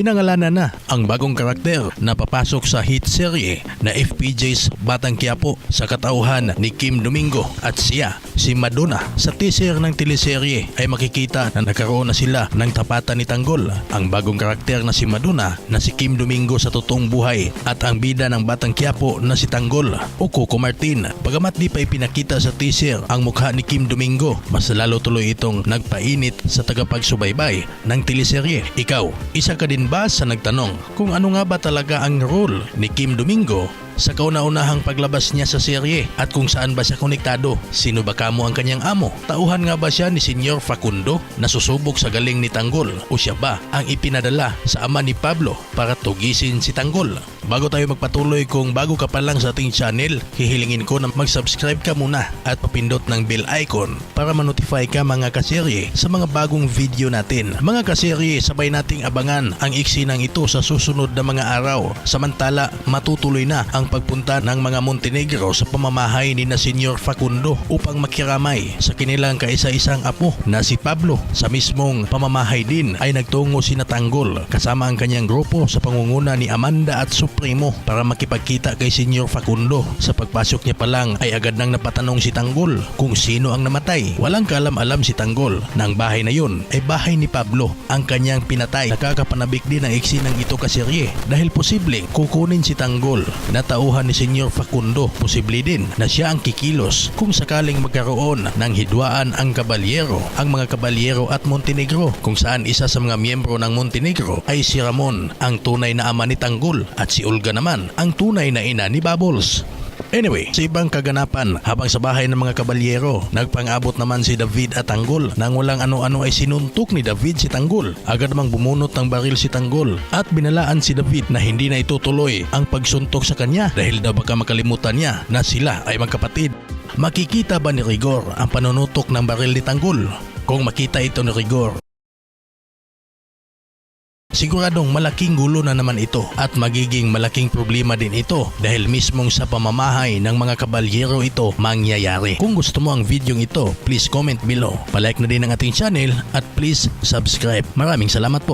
Pinangalanan na ang bagong karakter na papasok sa hit serye na FPJ's Batang Quiapo sa katauhan ni Kim Domingo at siya, si Madonna. Sa teaser ng teleserye ay makikita na nagkaroon na sila ng tapatan ni Tanggol, ang bagong karakter na si Madonna na si Kim Domingo sa totoong buhay at ang bida ng Batang Quiapo na si Tanggol o Coco Martin. Bagamat di pa ipinakita sa teaser ang mukha ni Kim Domingo, mas lalo tuloy itong nagpainit sa tagapagsubaybay ng teleserye. Ikaw, isa ka din ba sa nagtanong kung ano nga ba talaga ang role ni Kim Domingo sa kauna-unahang paglabas niya sa serye at kung saan ba siya konektado? Sino ba kamo ang kanyang amo? Tauhan nga ba siya ni Senyor Facundo na susubok sa galing ni Tanggol o siya ba ang ipinadala sa ama ni Pablo para tugisin si Tanggol? Bago tayo magpatuloy, kung bago ka pa lang sa ating channel, hihilingin ko na mag-subscribe ka muna at papindot ng bell icon para ma-notify ka mga kaserye sa mga bagong video natin. Mga kaserye, sabay nating abangan ang iksinang ito sa susunod na mga araw. Samantala, matutuloy na ang pagpunta ng mga Montenegro sa pamamahay ni na Senyor Facundo upang makiramay sa kanilang kaisa-isang apo na si Pablo. Sa mismong pamamahay din ay nagtungo si Tanggol kasama ang kanyang grupo sa pangunguna ni Amanda at Supremo para makipagkita kay Senyor Facundo. Sa pagpasok niya pa lang ay agad nang napatanong si Tanggol kung sino ang namatay. Walang kaalam-alam si Tanggol na ang bahay na yun ay bahay ni Pablo, ang kanyang pinatay. Nakakapanabik din ang iksinang ito kaserye dahil posibleng kukunin si Tanggol na tauhan ni Senyor Facundo. Posible din na siya ang kikilos kung sakaling magkaroon ng hidwaan ang kabalyero, ang mga kabalyero at Montenegro, kung saan isa sa mga miyembro ng Montenegro ay si Ramon, ang tunay na ama ni Tanggol, at si Olga naman, ang tunay na ina ni Bubbles. Anyway, sa ibang kaganapan, habang sa bahay ng mga kabalyero, nagpang-abot naman si David at Tanggol. Nang walang ano-ano ay sinuntok ni David si Tanggol. Agad namang bumunot ng baril si Tanggol at binalaan si David na hindi na itutuloy ang pagsuntok sa kanya dahil daw baka makalimutan niya na sila ay magkapatid. Makikita ba ni Rigor ang panunutok ng baril ni Tanggol? Kung makita ito ni Rigor, siguradong malaking gulo na naman ito at magiging malaking problema din ito dahil mismong sa pamamahay ng mga kabalyero ito mangyayari. Kung gusto mo ang video ito, please comment below. Palike na din ang ating channel at please subscribe. Maraming salamat po.